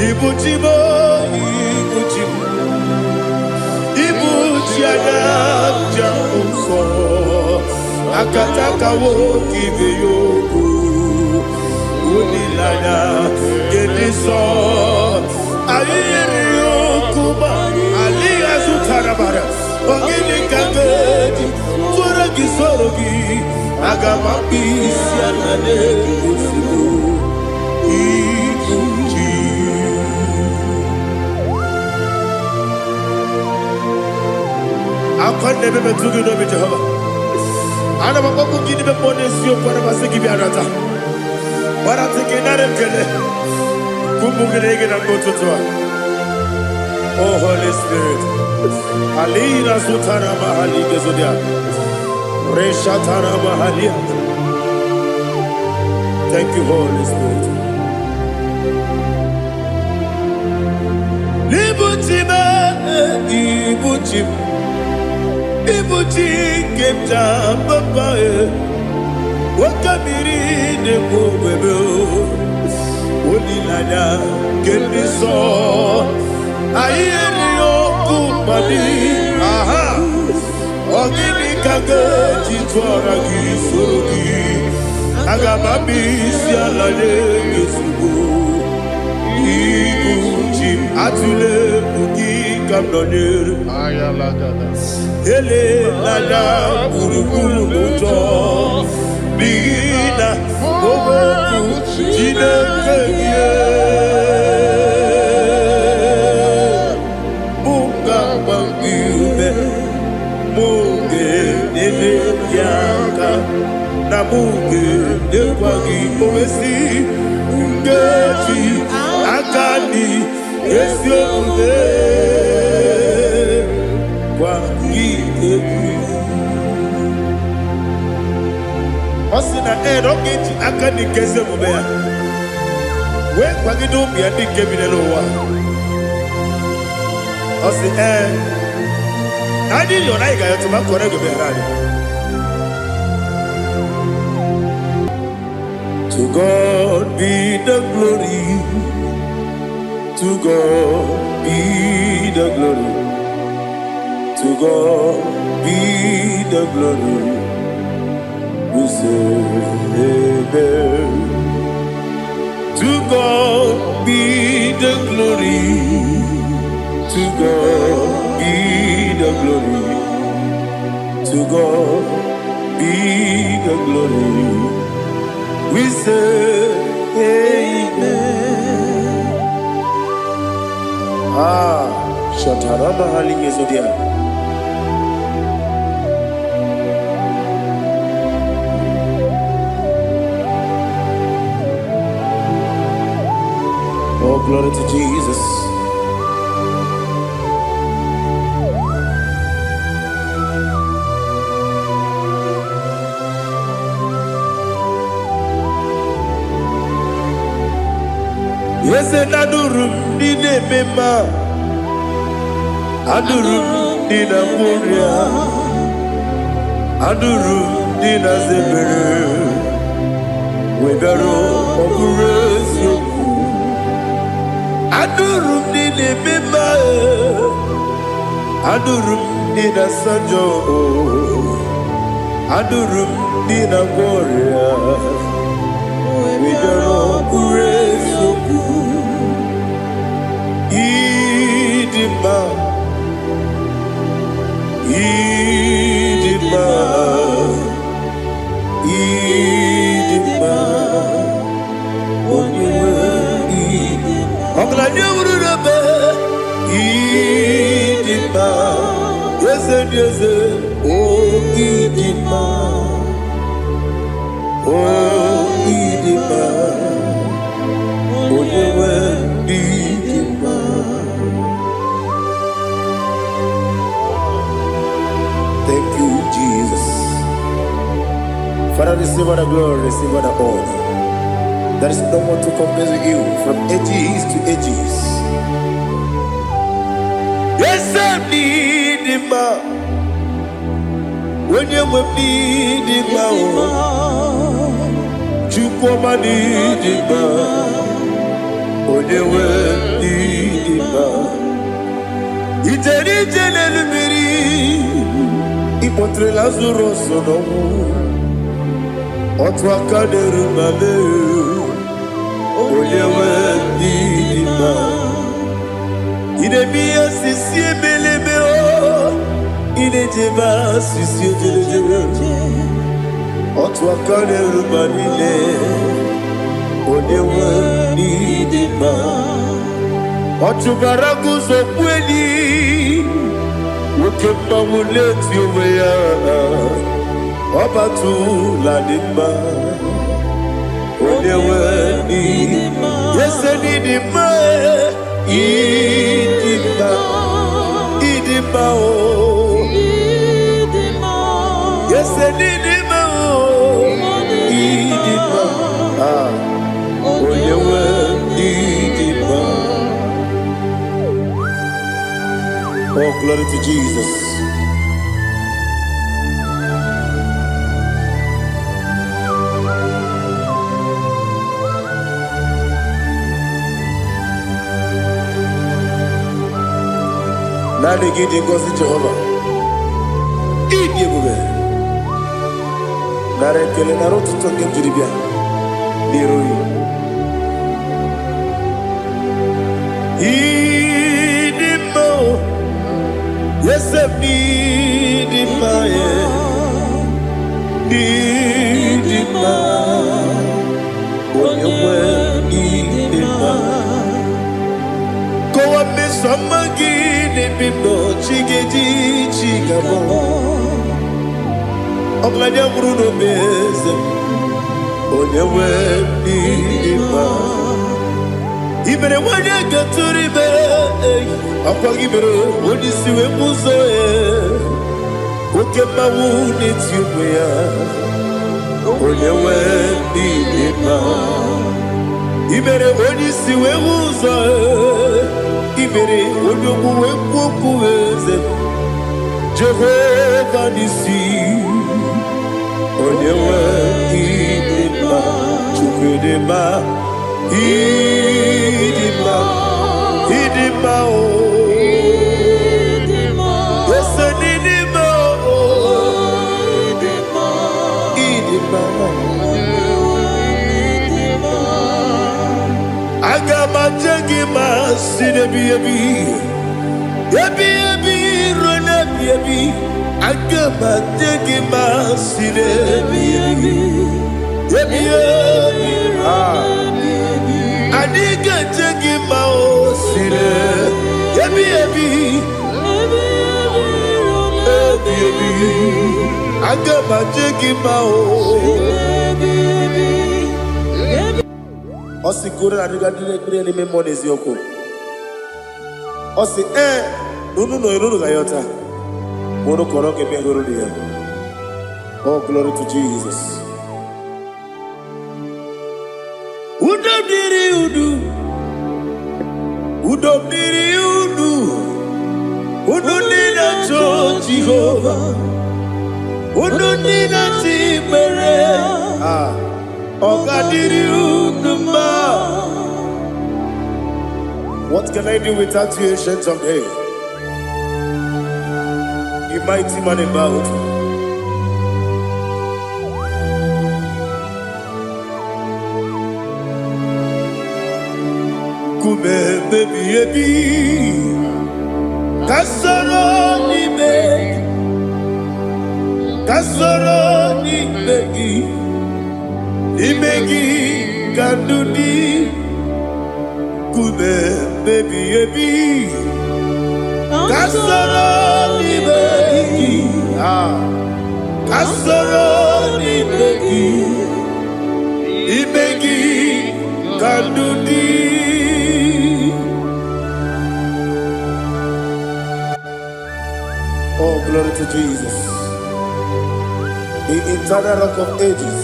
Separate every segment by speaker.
Speaker 1: Ibuchimo, Ibuchimo, Ibuchiana, Jamuso, Akataka wo give you, Unilana, Gediso, Aliyo Kuba, Aliya Zutarabara, Ogini Kageti, Turagi Sorogi, Agamapi, Sianane, Usibu, Ibuchi. I can't never do it over Jehovah. I never go to give a bonus, you for a give you another. But I think another killer. Kumbukiregan and go to Tua. Oh, Holy Spirit. Alina Sutana Mahali Gezodia. Reshatana Mahalia. Thank you, Holy Spirit. Libutime, Ibuchim. Ibuchi kemta papa wakamiri de bobebe onilanya kemiso ayeri okupali aha ogini kage titwara gisogi agamabi sialale yesugo Ibuchi atule bugi kamdonir ayalagada Ele lala buruburu muto Bigina Oboku Jine kenye Munga bangiume Munge nene yaka Na munge nekwagi Owesi Ngeji Akani Esyo ude Osina rogeji akani keze mubea. We kwagido mi andi kebinelo wa. Osi nani yona iga yotu makore go berani. To God be the glory. To God be the glory. To God be the glory. We say amen. To God be the glory. To God be the glory. To God be the glory. We say amen. Shataraba Halingezodia. Oh, glory to Jesus. Yes, and Adurum Nine Mema Adurum Nina Muria Adurum Nina Zebere Wedaro Okurezio Adurum Nine Mema Adurum Nina Sanjo Adurum Nina Moria Wedaro Okurezio Idima Idima Idima Idima Idima Yes, oh Idima Oh Idima Oh Idima. Thank you, Jesus. Father, receive all the glory, receive all the honor. There is no one to compare with you from ages to ages. Yes, I need him. When you need him, you come and need him. When you Iteri jenelu miri ipotre lazuro sonomu otwa kaderu male oyewe dima ide biya sisi belebe o ide jeba sisi jebe otwa kaderu malile oyewe dima otubaragu zokweni ukemba muleti omeya obatu ladima onewe idima yese idima idima idima o idima yese idima o idima onewe idima. Oh, glory to Jesus. Nani gidi ngozi Jehovah. Idi bube. Nare kele naro tutonge mjiribia. Niroi. Idi mo. Yes, I need it, my need it, my when you were need it, go up, Miss Samagin, and be no chiggy, chigabo. I'm like a Bruno Bez, when you were need it, even when you get to the bed. Apagibero, when you see a muzo, okay, my wound it's you, when you went in Ibere, when you see a muzo, Ibere, when you go Jehovah, Nissi, when you went in Chukudema, Idima, Idima, Agama jagima sine biyabi, yabi rona biyabi. Agama jagima sine biyabi, yabi adiga jagima sine yabi agama jagima Osi kura adiga dire me monezi yoko. Osi nunu gayota. Mono koroke me horodia. Oh, glory to Jesus. Udodiri udu. Udunina cho Jehovah. Udunina timere. Ogadiri uduma. What can I do without you, ancient of days? You mighty man in battle. Kume baby kasoro ni begi kandudi kume baby kasoro ni begi kandudi. Oh, glory to Jesus, the eternal rock of ages,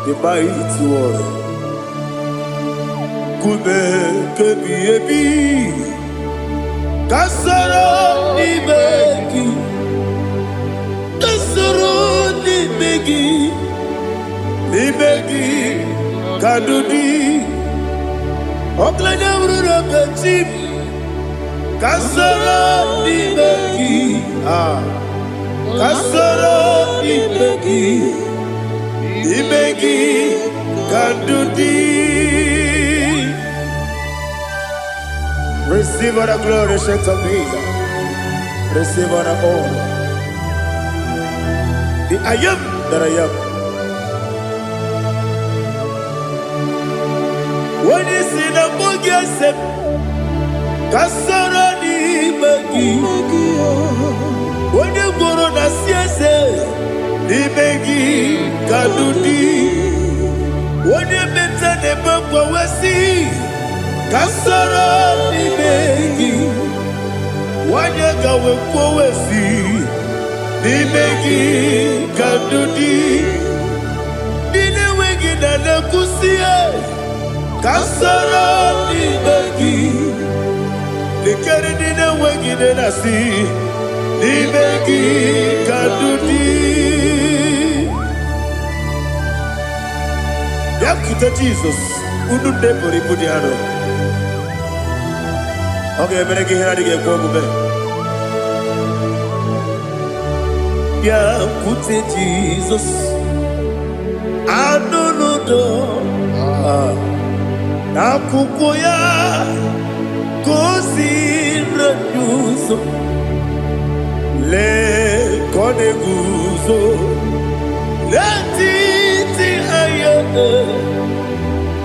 Speaker 1: the mighty one. Kube kebi kasoro ni begi kadudi oklanya urura beti Kasoro Nimegi. Kasoro Nimegi. Nimegi Kandudi. Receive all the glory, shake of Jesus. Receive all the honor. The I am that I am. When you see the book, you said, Kasara Nimegi. When you go on the CSA, Nimegi Kandudi. When you mention the book, we see. Kasara Nimegi. Wanya gawe kwesi Nimegi Kandudi. Nine wengi na nekusie Kasara Nimegi. Nikere nine wengi na nasi Nimegi Kandudi. Yakuta Jesus Ununde pori pudiano. Okay, better get here to get Kobe. Yeah, put it Jesus. I don't know. Nakukoya, kosi renuso. Le koneguzo. Le titi ayane.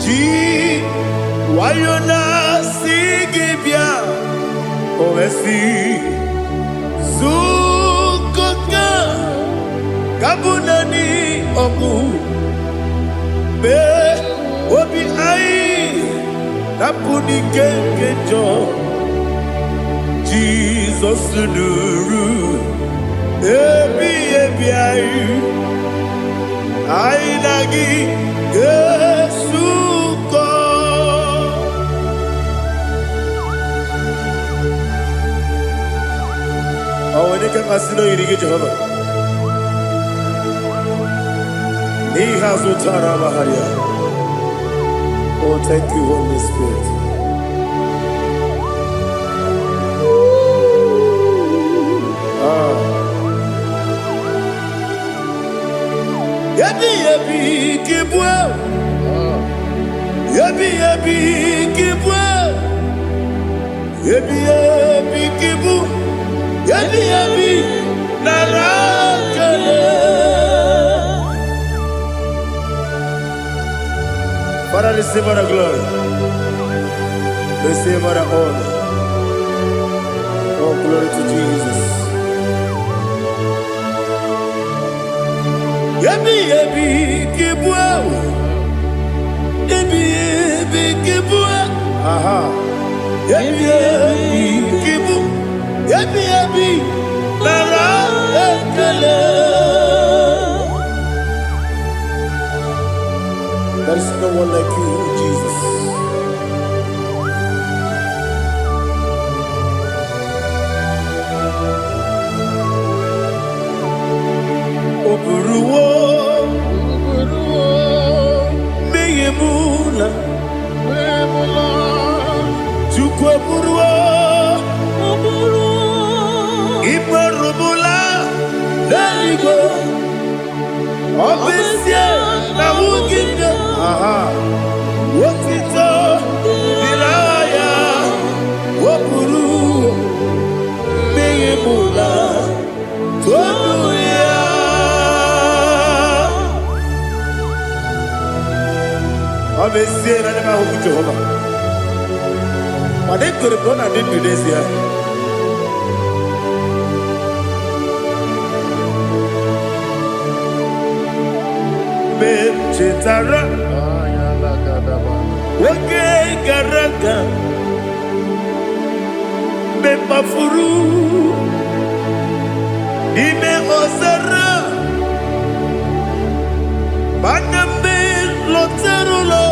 Speaker 1: Ji wayona. Ovesi Zukoka Kabunani Omu Be Obi Ai Napuni Kenkejo Jesus Nuru Ebi Ai Ai Nagi Yesuko. Oh, when you can asino irige Jehovah. He has utara baharia. Oh, thank you, Holy Spirit. Yabi yabi kibwa. Yabi yabi kibwa. Yabi yabi kibu. Yabi yabi narakale. Father, receive all the glory. Receive all the honor. Oh, glory to Jesus. Yabi yabi kibwa. Yabi yabi kibwa. Aha. Yabi yabi kibu. Yabi yabi narakale. There is no one like you, Jesus. Oburuwo, meyemula, chukwu oburuwo, imarubula, leligo, obesie na wugide. Wotito, diraya, oburuwo, meyemula, toduya. Obesie na nema huku Jehovah. What they could have done, I didn't do this here. Chetara, okay, Garaka, Bepafuru, Ime Osara, Banambe Loterulo,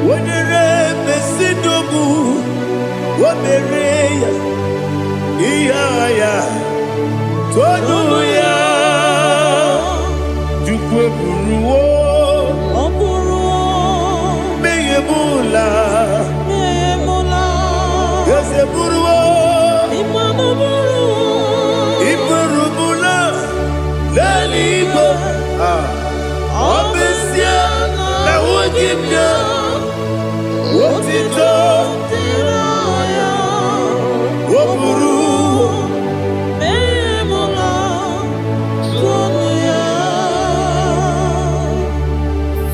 Speaker 1: when you Mesidogu, what Merea, Iaya, Toduya. Oburuwo, meyemula, buruwo. Iburubula. Lalibo. Obesia. Na wogibya. Wotito. Woburu.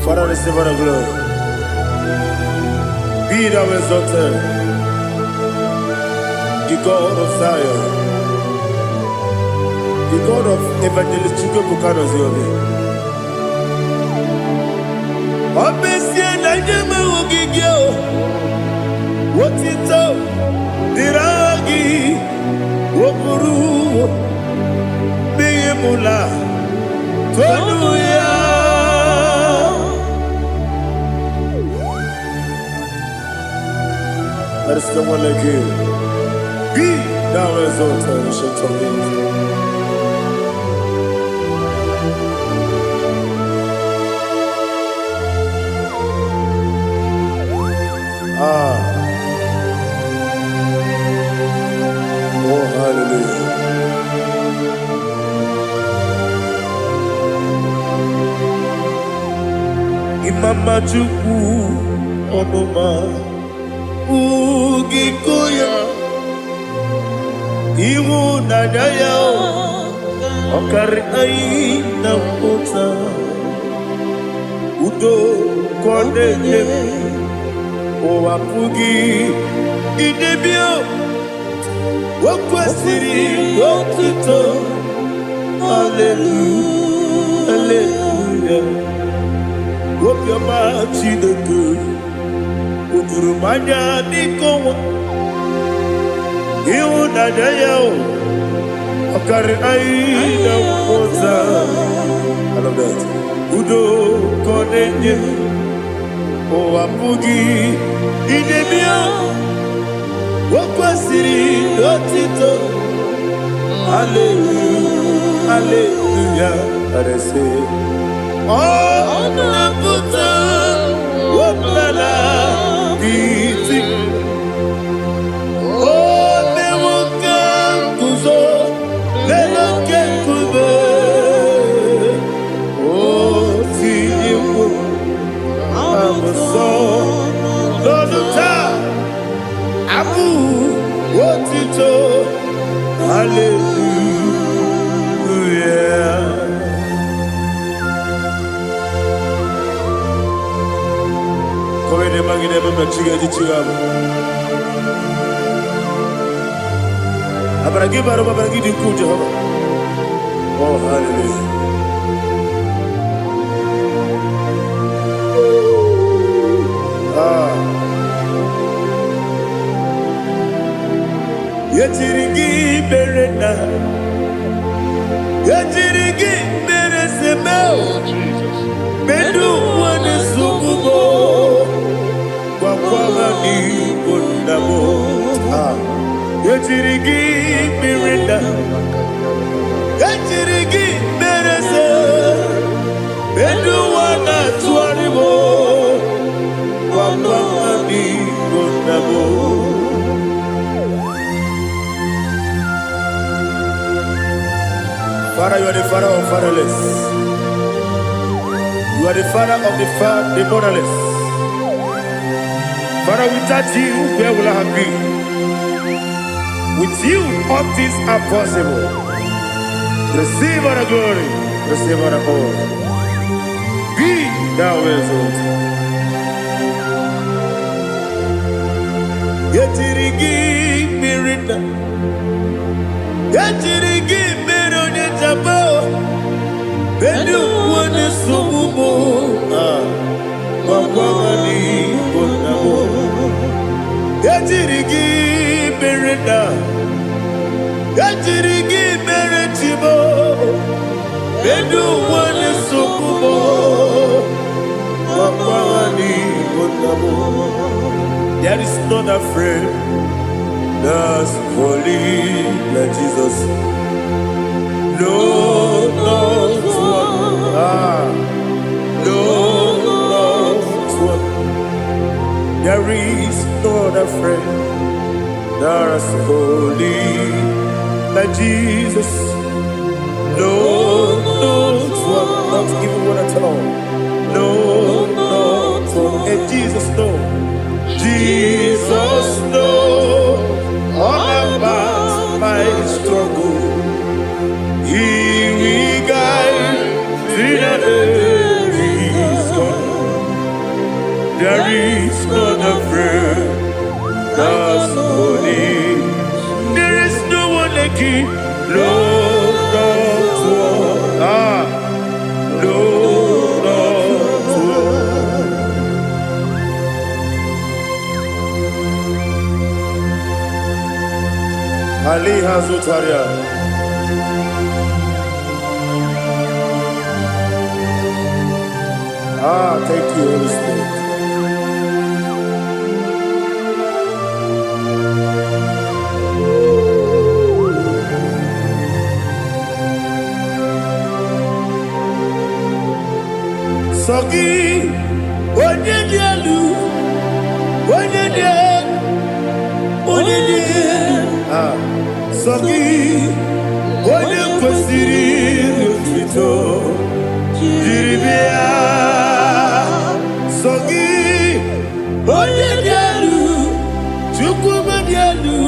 Speaker 1: Father, receive all the glory. Be thou exalted, the God of Zion, the God of Evangelist Chukwu Bukanos Yobe. Obesia Naijeme Ogigio, Wotito, Diragi, Woburu, Beyemula, Tonuya. There is no one like you. Be thou exalted, ancient of days. Oh, hallelujah. Imama Chukwu Onoma Ugikoya Iwu Nadaya Okari Aina Mota Udo Kondeye Owapugi Idebio Wakwasiri Wakito Hallelujah Hallelujah Wapyama Chideku Udurumanya Nikowa Iwu Nadaya Okari Aina Mota I love that Udo Kondeye Owapugi Idebio Wakwasiri Otito Hallelujah Hallelujah I say Oh Naputa Wapala Biti Oh Newoka Kuzo Newoke Kube Oh Tiyiwu I'm a son Lord of time Abu Wotito Hallelujah Komene magine baba chiga jichigabo Abaragi baro babaragi dinku Jehovah Oh hallelujah Yetirigi berena Yetirigi beresebeo Bedu wane sukubo Kwa ni bundabo Yetirigi berena Yetirigi berese Bedu wana tuaribo Kwa ni bundabo Father, you are the father of fatherless. You are the father of the motherless. Father, without you, where will I have been? With you, all things are possible. Receive all the glory. Receive all the honor. Be thou exalted. Yetirigi mirina. Yetirigi mirone jabo. Bedu wane sububo. Wakwani bonabo. Yetirigi mirina. Yetirigi meretibo. Bedu wane sububo. Wakwani bonabo. There is none afraid that's holy like Jesus. No, not one. No, not one. There is no other friend There's holy like Jesus. No, not even one at all. No, and Jesus, no. Jesus, no. All about my struggle. He will guide me there is gone. There is none afraid. That's holy. There is no one like him. No, not one. No, not one. Ali Hazutaria. Thank you, Holy Spirit. Sogi, onye dielu, Sogi, onye kwesịrị otuto, jiri bịa. Sogi, onye dielu, Chukwu dielu,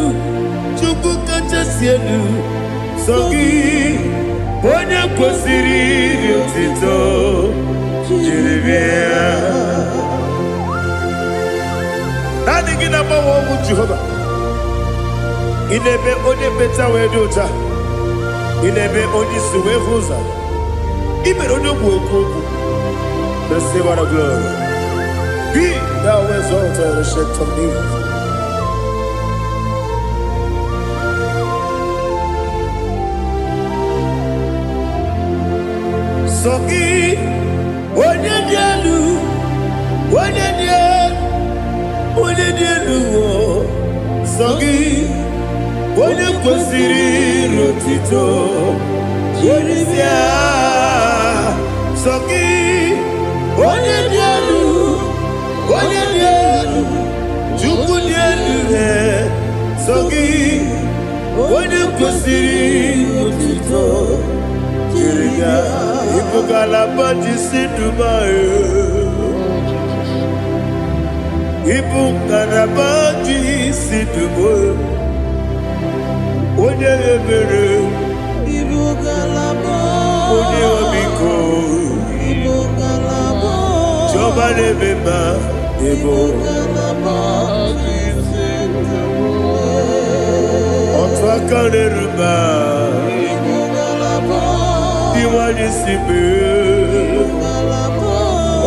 Speaker 1: Chukwu kachasị elu. Sogi, onye kwesịrị otuto. Nani gina mawa omu Jehova. Inebe onye beta wedi ocha. Inebe onye suwe huza. Ibe onye woku. Receive our glory. Be thou exalted and shed from me. Sogi. Onye dielu, Sogi, onye kwesịrị otito, Jerisia, Sogi, onye dielu, Chukwu dielu, Sogi, onye kwesịrị otito, Jerisia, Ibugalaba jisidumayo. Ibugalaba jisidumayo. Onye ebere. Ibugalaba. Onye omiko. Ibugalaba. Jọba nebeba. Ibugalaba jisidumayo. Otu aka n'eruba. Iwani sibe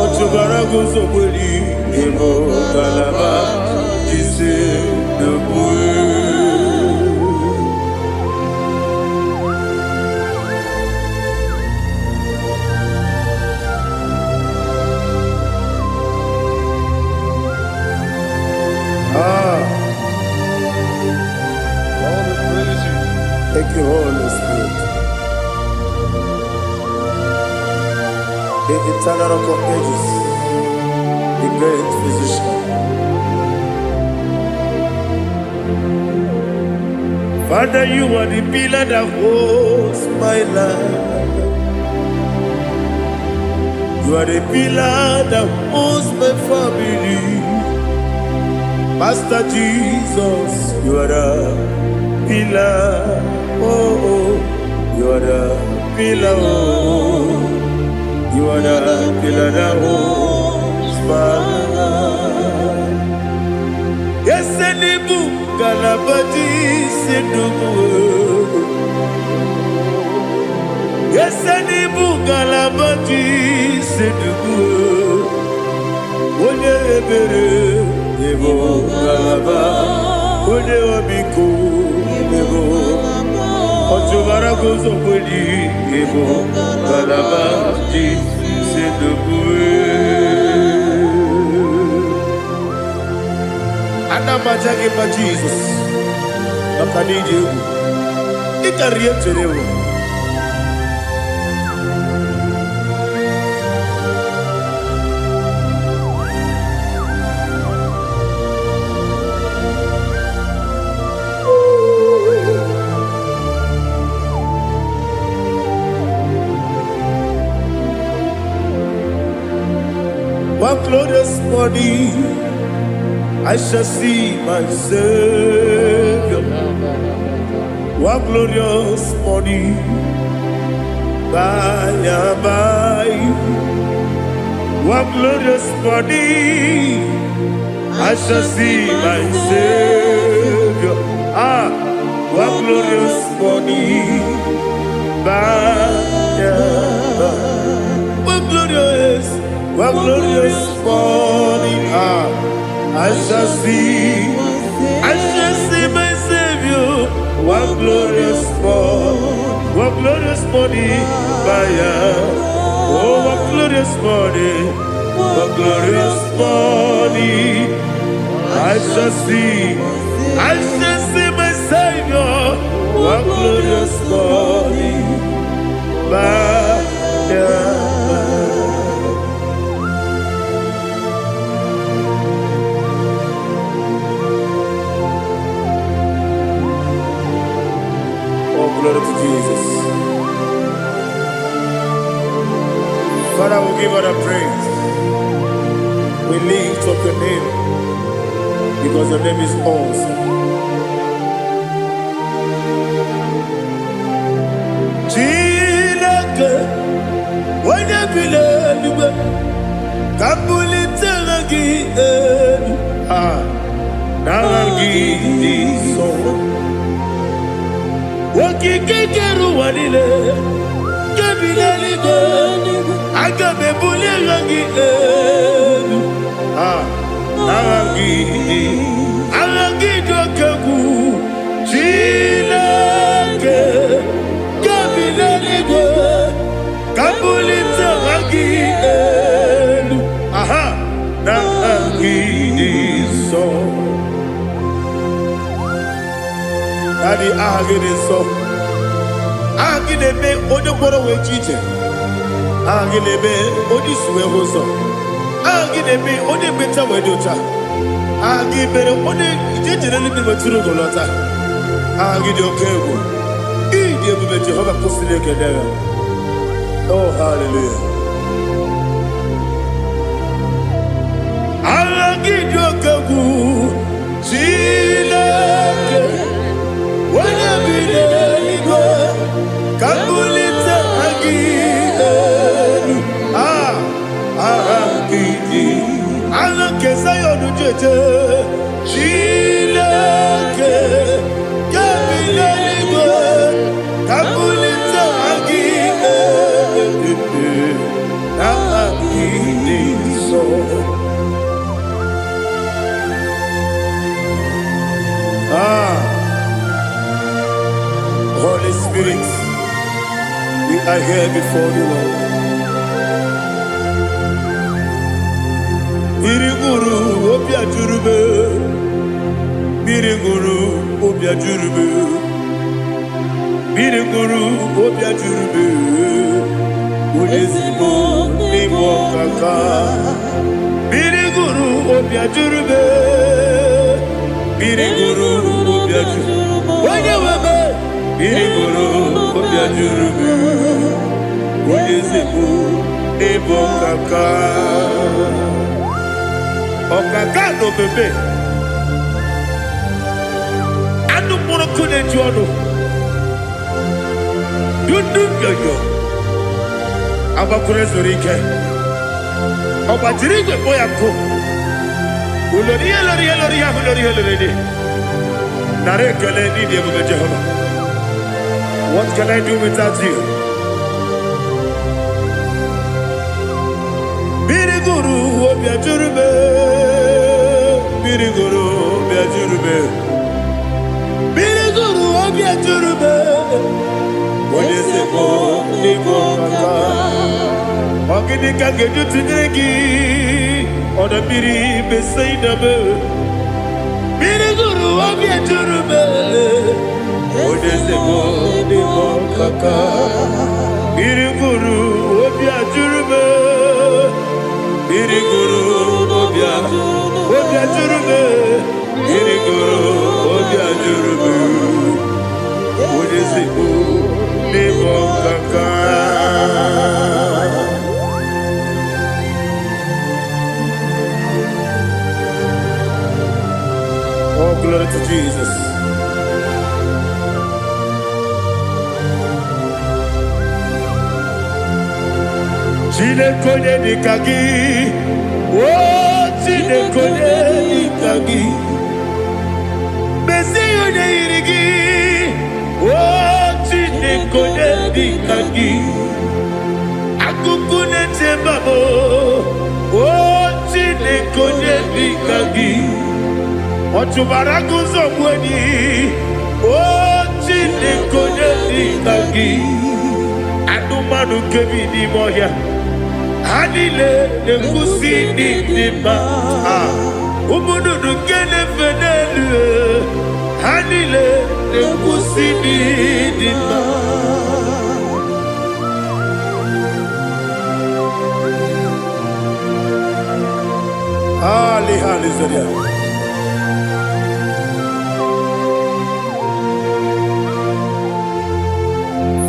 Speaker 1: Otubara gozo mweli Emo kalaba Jise debwe Thank you, Holy Spirit. The eternal rock of ages, the great physician. Father, you are the pillar that holds my life. You are the pillar that holds my family. Master Jesus, you are the pillar. Oh, you are the pillar. Oh. You are the pillar that holds my life. Yes, Enibu Galabadi Sedubu. Yes, Enibu Galabadi Sedubu. Onye ebere Ebo Galaba. Onye obiku Ebo. Otubara gozo mweli Ebo Galaba Sedubu. Anamajage pa Jesus. Nakanije u. Ikariye terewo. glorious morning, I shall see my Savior. One glorious morning, by and by. One glorious morning, I shall see my Savior. One glorious morning, by and by. One glorious morning, I shall see my Savior. One glorious morning, by oh, one glorious morning, I shall see my Savior. One glorious morning, by glory to Jesus. Father, we give all the praise. We lift up your name because your name is awesome. Chilake, when you believe, Kabuli Telagi, Nagi, so. Wakikeru wanile, kebilali go, agabe bulirangi arangi dokeku, chilake, kebilali go, kabulita rangi nangi so. Daddy, agide so. Agide me odoboro we chiche. Agide me odisuwe hoso. Agide me ode beta we dota. Agide me ode jejere libi beturu golota. Agide okego. Ide bube Jehovah kusile kedera. Oh, hallelujah. Agide okego. Chilake. When you believe, Kabulita again. Alake Sayonu Jeje, Chilake, Kabilaligo, Kabulita again. So. Holy Spirit, we are here before you, Lord. Biriguru obia jurube, Biriguru obia jurube, Biriguru obia jurube, Udezimo nimo kaka, Biriguru obia jurube, Biriguru obia jurube, Wanyawebe. Biriguru obia jurube, Udezimo nimo kaka. Okaka no bebe anu mono kune jono dundu yoyo abakure zorike obatirige boyako ulori nare kele ni de bebe Jehovah. What can I do without you? Biriguru obia jurube, Biriguru obia jurube, Biriguru obia jurube. Odezimo nimo kaka, ogini kangeju tinegi, oda biri besaidame. Biriguru obia jurube, Odezimo nimo kaka, Biriguru obia jurube. Biriguru obia jurube, Biriguru obia jurube, Udezimo nimo kaka. glory to Jesus. Chineke dikagi, oh Chineke dikagi, Messiah dirigi, oh Chineke dikagi, Akukune tebabo, oh Chineke dikagi, Otubaraku zobweni, oh Chineke dikagi, Adumanu kebini moya. Hanile nekusi nidima, umudu kene fenelu. Hanile nekusi nidima. Ali Zaria.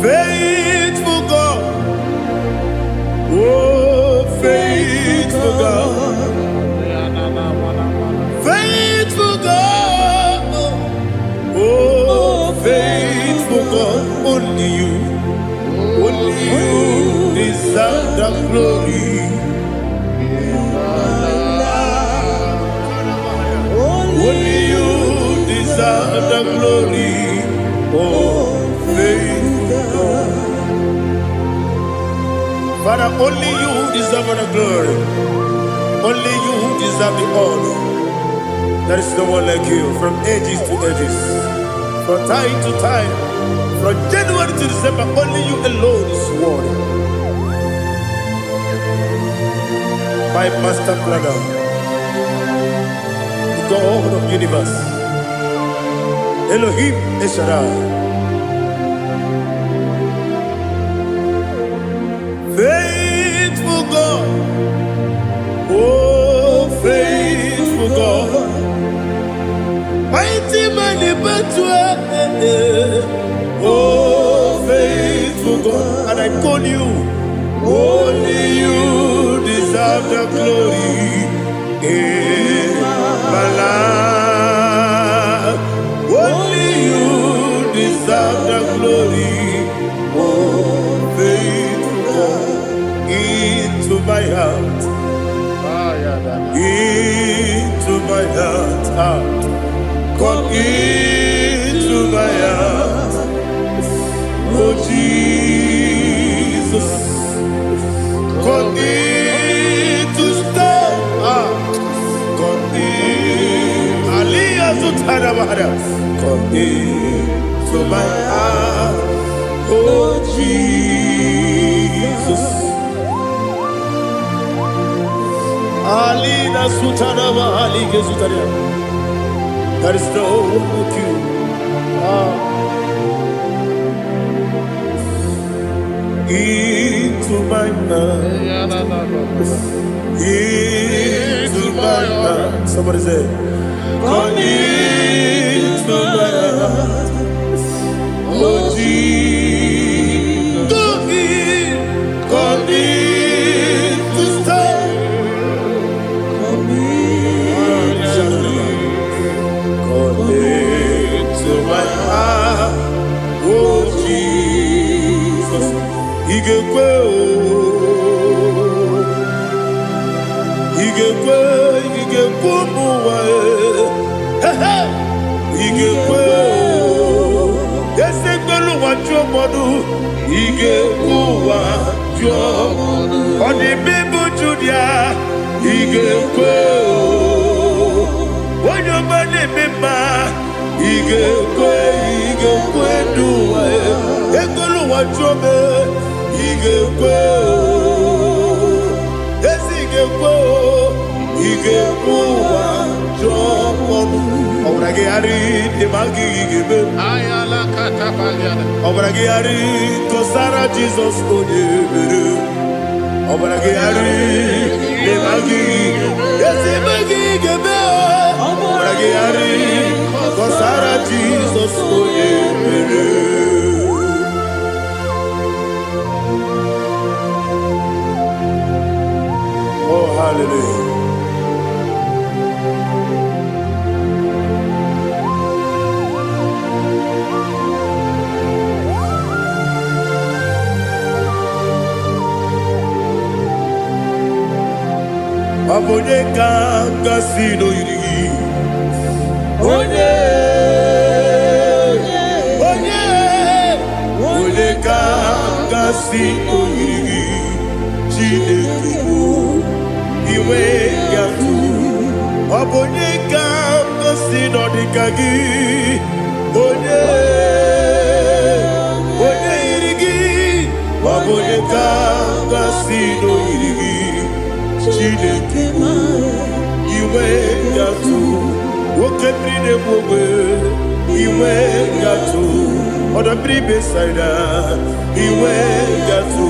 Speaker 1: Faithful God, oh faithful God, faithful God, oh faithful God, only you deserve the glory. Only you deserve the glory, oh faithful God. Father, only you deserve the glory. Only you deserve the honor. There is no one like you from ages to ages, from time to time, from January to December. Only you alone is worthy. My master planner, the God of the universe, Elohim Eshadai. Faithful God, oh faithful God, mighty man in battle, oh faithful God, and I call you, only you deserve the glory in my life, only you deserve the glory, oh faithful God. Into my heart, into my heart, come into my heart, oh Jesus, come in to stay, come in, Aliyah Zutanabara, come into my heart, oh Jesus. Alina Sutanama Ali Gezutaria. There is no one like you. Into my heart. Into my heart. Somebody say, come into my heart. Oh Jesus. Come in to stay. To my heart, oh Jesus, Igekwe, muwa, Igekwe, yese gbolu wajo modu, Igekwe wajo, odi bibu judia, Igekwe, wanyo bane mema. Igekwe duwa, ekolu wajobe. Igekwe, esi igekwe wajomonu. Obrage ari demagi igebe. Ayala katapaliana. Obrage ari kosara Jesus odebere. Obrage ari demagi esi igebe. Obrage ari kosara Jesus odebere. Oh, hallelujah. Gasino Yiri. Onye Gasino Yiri. Chinekibu. Iwe Gatu. Onye Gasino Dikagi. Onye Yirigi. Onye Gasino Yiri. Chinekibu. Iwe Gatu. Wokebrine Bobe. Iwe Gatu. Oda bribe saida. Iwe Gatu.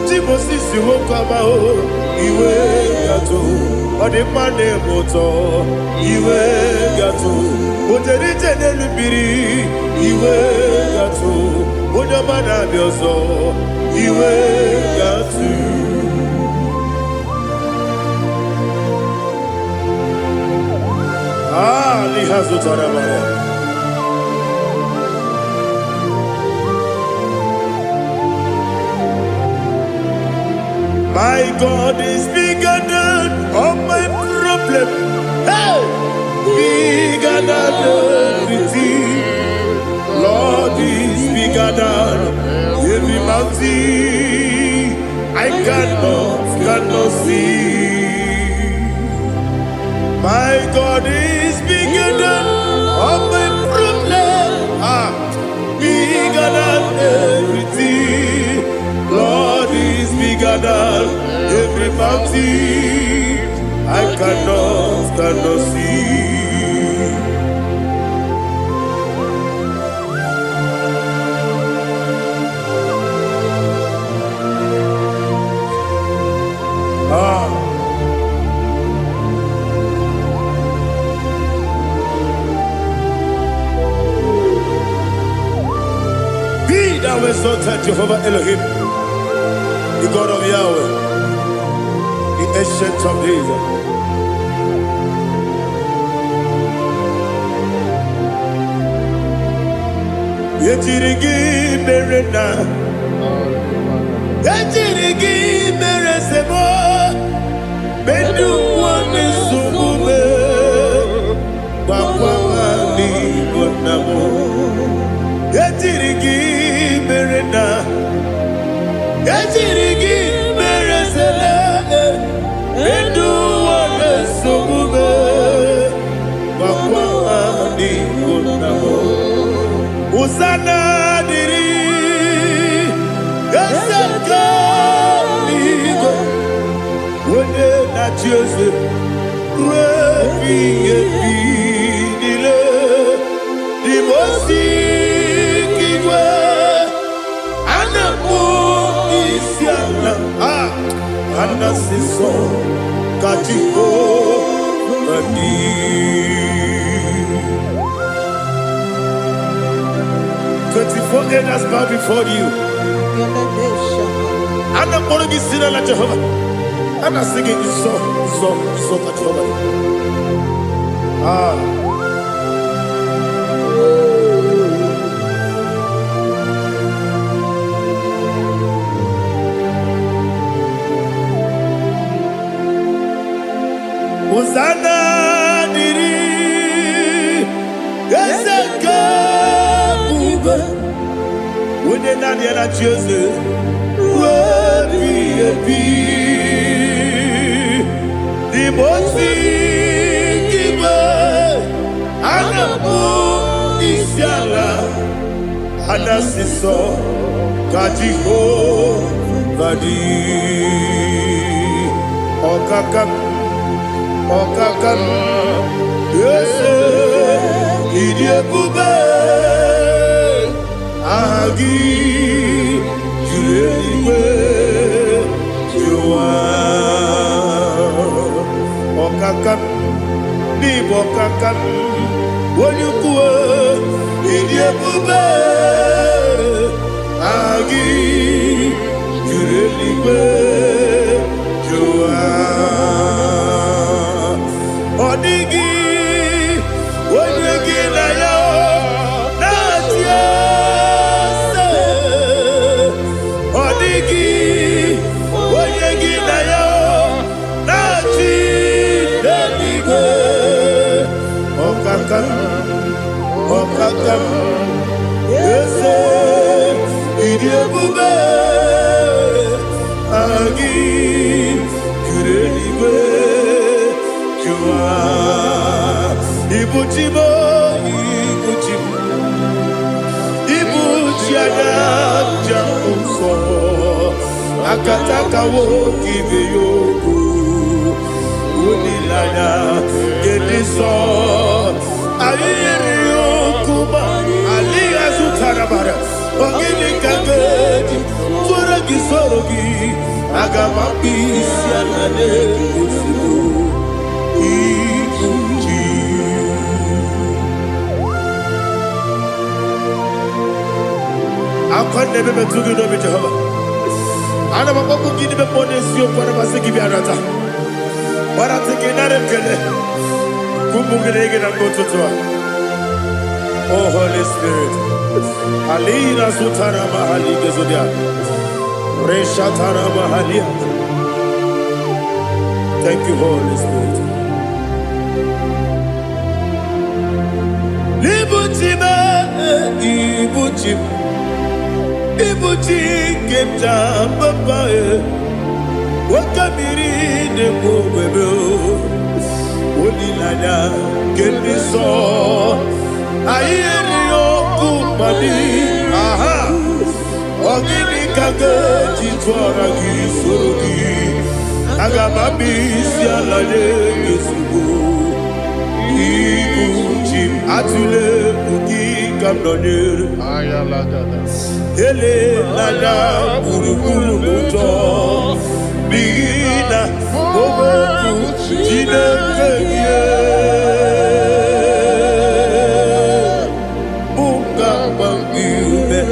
Speaker 1: Timosisi Wokama. Iwe Gatu. Ode mane moto. Iwe Gatu. Oderite nelubiri. Iwe Gatu. Onyamana biozo. Iwe Gatu. Lihazo Tarabaya. My God is bigger than all my problem. Hey! Bigger than everything. Lord is bigger than every mountain I cannot see. My God is bigger than all my problem. Bigger than everything. Lord is bigger than every mountain I cannot see. Be thou exalted, Jehovah Elohim, the God of Yahweh, the ancient of days. Yetirigi berena, yetirigi beresemo, bedu wane sumube, bakwani bonamo. Yetirigi berena, yetirigi beresele, bedu wane sumube, bakwani bonamo. Usana diri, esaka ligo, wone na Jose, repi nile, di mosi kiwe, anamu isiana, anasiso kachiko mani. 24 elders bow before you. And I'm going to be singing like Jehovah. I'm not singing this song like Jehovah. Hosanna diri, Ezeka. When you're not here at Jesus, the most giver, and the moon is yalla, and the sister, Kajiho, Badi, Okakam, yes, Idiot Bube. Agi Juliwe Jua Okakam Ni Bokakam Wonyukue Idiebube Agi Juliwe Jua Odigi Wonyegi na yo Natia Odigi, Oyegi na yo, Nachi, Deligo. Okakam Ese Idiebube Agi Kureliwe Jua Ibuchibo Ibuchibo Ibuchiada Jamuso Akataka wo give yoku Unilana Gediso Ayiri yokuba Aliya Zutarabara Ogini kagedi Fura gisorogi Agama bisi Alane Kusibu Ibuchi Akwande bebe tugi no Jehova Ana mababu gini be ponesio kwa basiki bi arata. Bara tekenare kele. Kumungere na ngototwa. Oh Holy Spirit. Alina sutara mahali gezodia. Reshatara mahali. Thank you, Holy Spirit. Libuchime ibuchime. Ibuchi kemta papa wakamiri de bobebe onilanya kemiso ayeri okumali aha ogini kage jitwara gisorogi agamabi sialale gesugo ibuchi atule ugi kamdonere ayala dada ele lala buruburu luto bigina obo jine keye bunga bangiume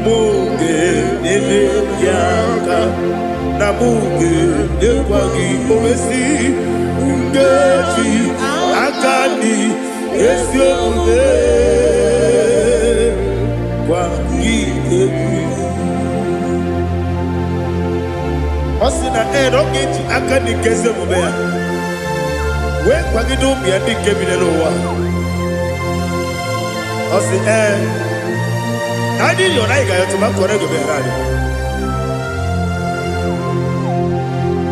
Speaker 1: munge ele yaka na munge ekwagi omesi ngeji akani esione Osina rogeji akani keze mubea. We kwagido biandi kebinelo wa. Osi nani yona iga yotuma korego berani.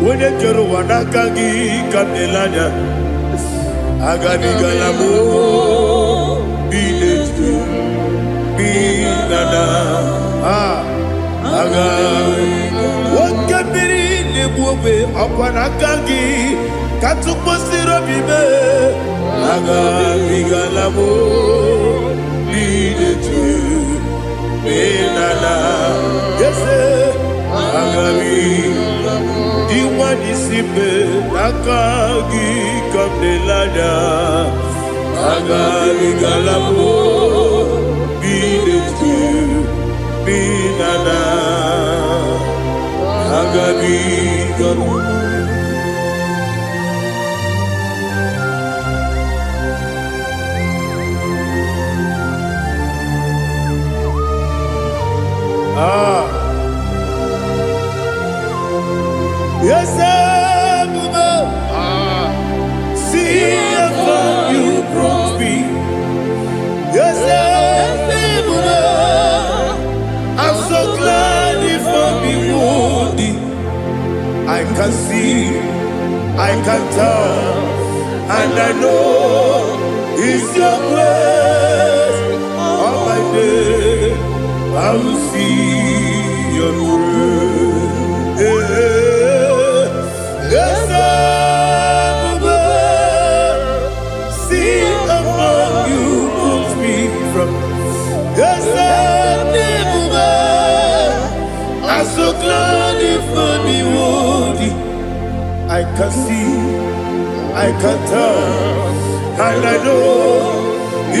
Speaker 1: Wene kero wanakagi kanelanya. Agani galamo biletu. Binana aga wakabiri lebuwe akwanakagi katuposiro bibe aga bigalamo bidetu binana yese aga diwani sibe akagi kamdelada aga bigalamo Binana Agabi Garu Yes, see how you brought me. Yes, I'm so glad you found me worthy. I can see, I can tell, and I know it's your grace. All my day, I will see your grace. Yes, see how you moved me from. Yes, I'm so glad you found me worthy. I can see, I can tell, and I know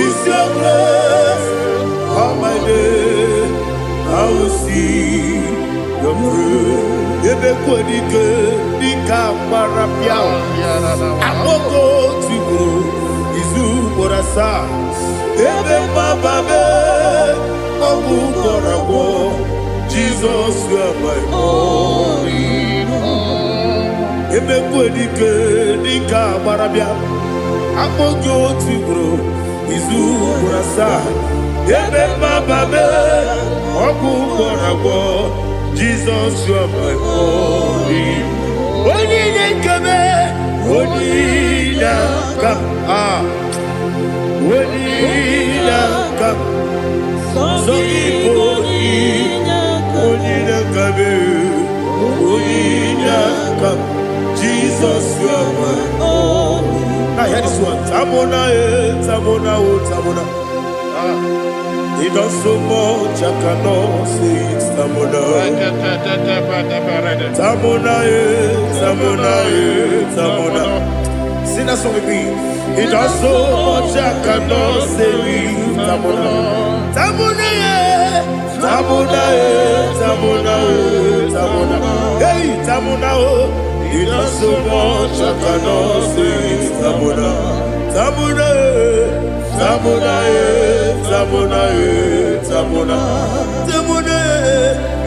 Speaker 1: it's your grace. All my day, I will see your grace. Ebe kodike, dika marapiao. Amoko tigo, izu borasa. Ebe mababe, obu borabo. Jesus, you are my only home. Ebe kwe dike, dika marabia. Akpọgo tigro izu burasa. Ebe mbabe ọgwụ gwọrọgwọ. Jesus, you are my holy. Onye nkebe, onye nka. Onye nka. So ibo onye nkebe, onye nka. Jesus, you are my holy. Now hear this one. Tamona, tamona, tamona. He does so much, I cannot say it. Tamona, Tamona, Tamona, Tamona. Sing that song with me. He does so much, I cannot say it. Tamona, Tamona, Tamona, Tamona, Tamona. Hey, Tamona, he does so much, I cannot say it. Tamona, Tamona. Tamona, Tamona, Tamona, Tamona.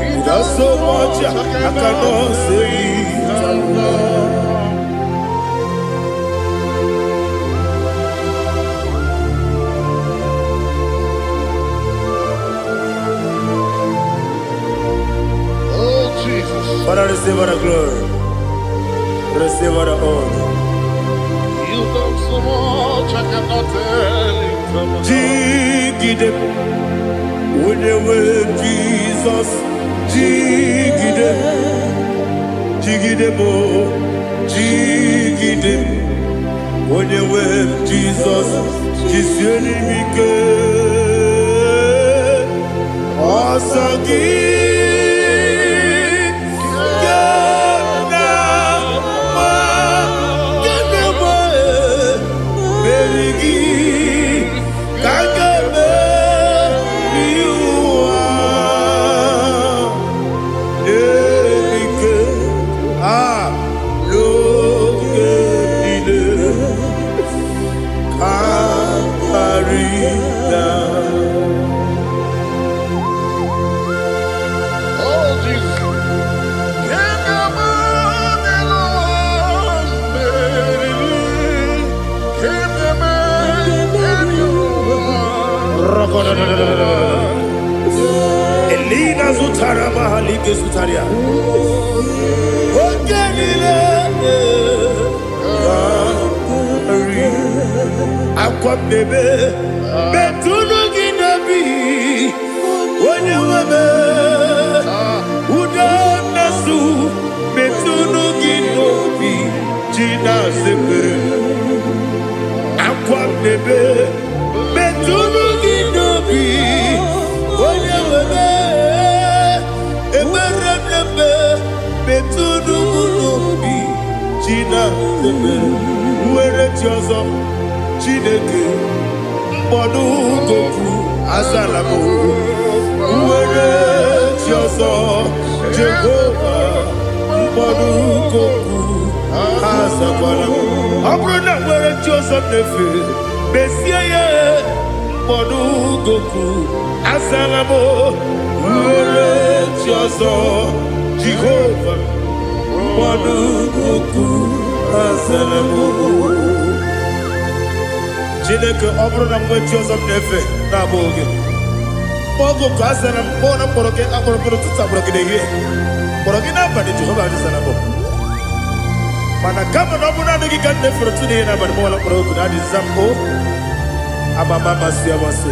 Speaker 1: He does so much, I cannot say Tamona.
Speaker 2: Oh, Jesus.
Speaker 1: Father, receive all the glory. Receive all the honor.
Speaker 2: You done so much, I cannot tell it.
Speaker 1: Jigide, when you were Jesus, Jigide, Jigide mo, Jigide, when you were Jesus, Jisuni Mike, Asagi. Elina Zutara Mahalike Sutaria. Aquam bebe, Betunu Ginabi, when you were Udanasu, Betunu Ginobi, Gina Zimbe, Aquam bebe, Betunu Ginobi, when you were Eberebe, Betunu Ginobi, Gina Zimbe, where it was up. Chineke mkpọdụ goku azalamo uwere chi ọzọ Jehova mkpọdụ goku azakwalamo. Ọ bụrụ na nwere chi ọzọ na-efe besie ya mkpọdụ goku azalamo uwere chi ọzọ Jehova mkpọdụ goku azalamo. Chineke ọ bụrụ na mgbe chi ọzọ m na-efe na-abụ oge ogo ka a sara m kpọọ na mkpọrọ gị akpọrọ mkpọrọ ụtụtụ akpọrọ gị n'ehihie mkpọrọ gị n'abalị Jehova adịzara m mana kama na ọ bụ naanị gị ka m na-efere otu n'ihe n'abalị mụwala mkpọrọ ogu na adịza m o amama amasị amasị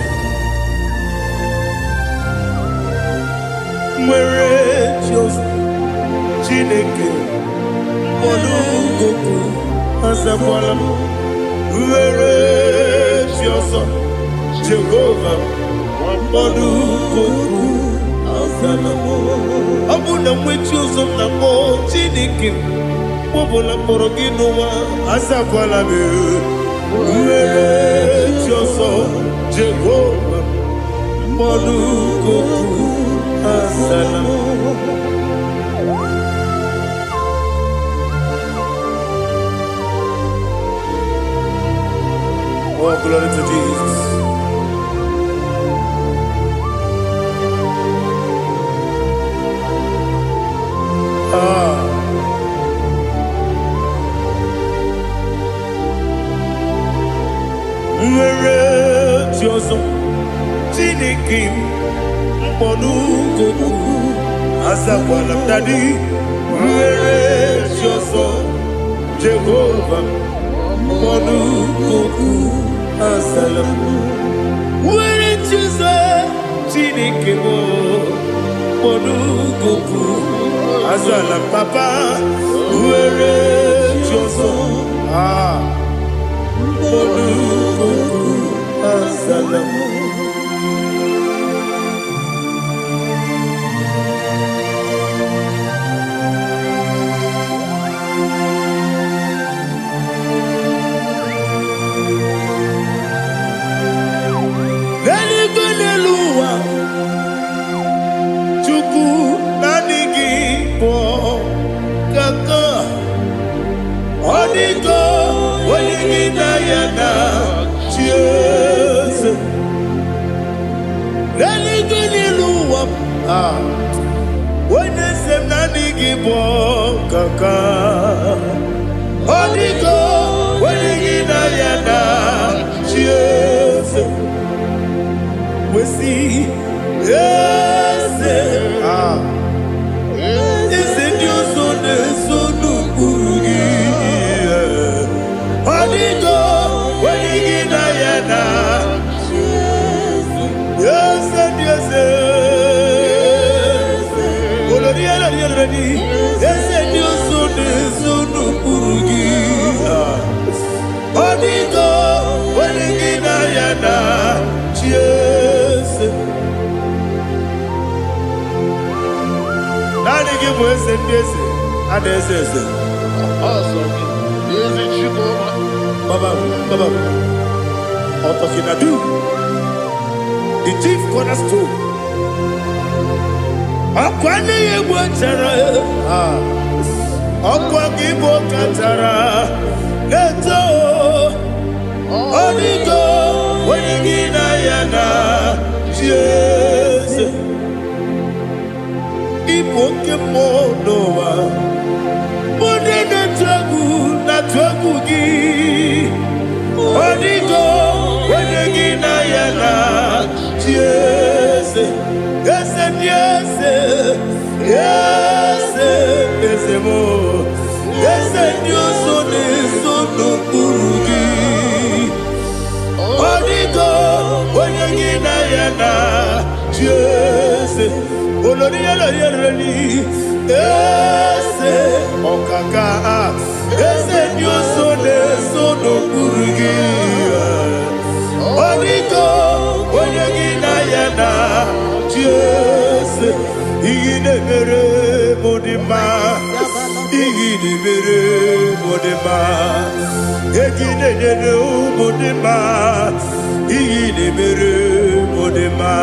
Speaker 1: nwere chi ọzọ Chineke mkpọrọ ogogo azakwala m were chi ọzọ Jehova mkpọrọ ogogo azala m. Ọ bụ na nwechi ụzọ m na mkpọ Chineke mkpọbụla mkpọrọ gị n'ụwa azakwala m were chi ọzọ Jehova mkpọrọ ogogo azala m. Oh, glory to Jesus. chioso Chinikim Mponuko Asakwala Dadi Were chioso Jehovah Mponuko Asalam Were chioso Chinikim Mponuko Asalam Papa Were chioso Mponuko Asalam The chief cornerstone. Akwani yebwatara. Akwagibo katara. Neto. Onigo. Wenigina yana. Jesus. Iboke monowa. Mone netragu. Natragu gi. Onigo. Wenigina yana. Yes, yes, yes, yes, yes, more. Yes, you so no burugi. Onigo, when you get na yes, Oloria Lori, yes, Okaka, yes, you so no burugi. Onigo, when you get na yes, Igidebere Modima, Igidebere Modima, Egidebere Modima, Igidebere Modima,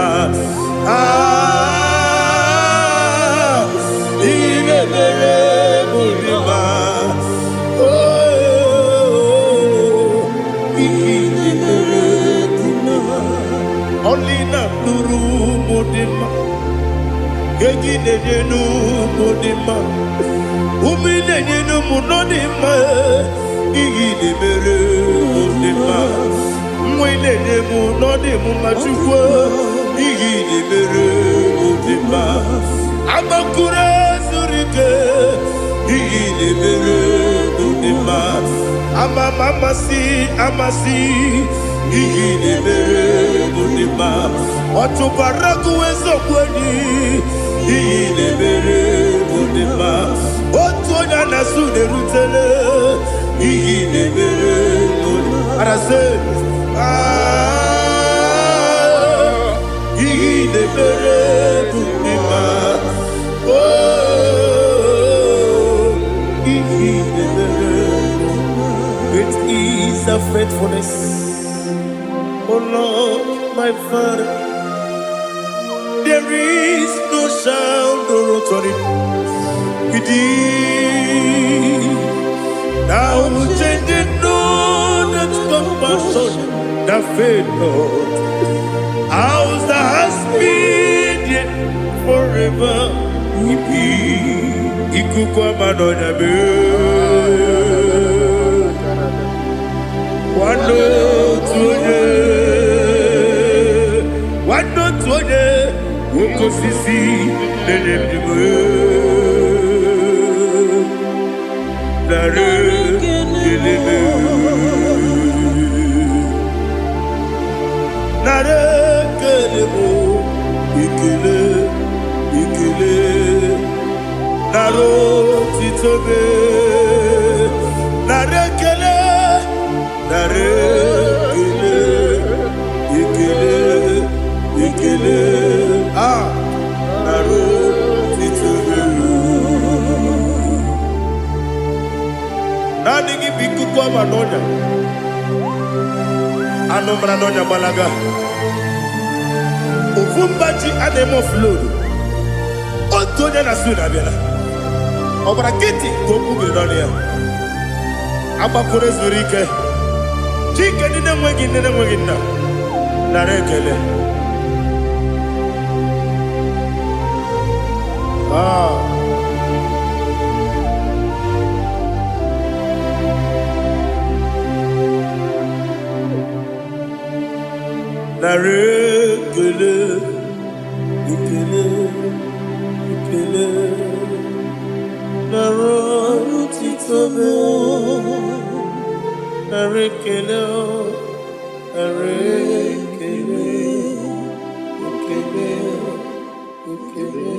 Speaker 1: Igidebere Modima, oh, Igidebere Modima, only not Nuru Modima. Egidenu Modima, Umidenu Munodima, Igidebere Modima, Mwilemu Nodimu Machukwa, Igidebere Modima, Amakure Zurike, Igidebere Modima, Amasi, Igidebere Modima, Otubaraku Ezokweni, Igidebere Modima, Otonya Nasude Rutele, Igidebere Modima. Arase, Igidebere Modima, oh, Igidebere. Great is the faithfulness, oh Lord, my Father. There is no sound or authority within. Now changing no that compassion, the faith, Lord. Ours that has been yet forever. Ikukwa madonya be. Wano tunye. Anonya Balaga Ufumbaji Anemo Flood Otonya Nasuna Bela Obrakiti Goku Bilonia Abakure Zurike Chicken in the Wagin Narekele Narekele, ikele, naro titobe, narekele, ikele.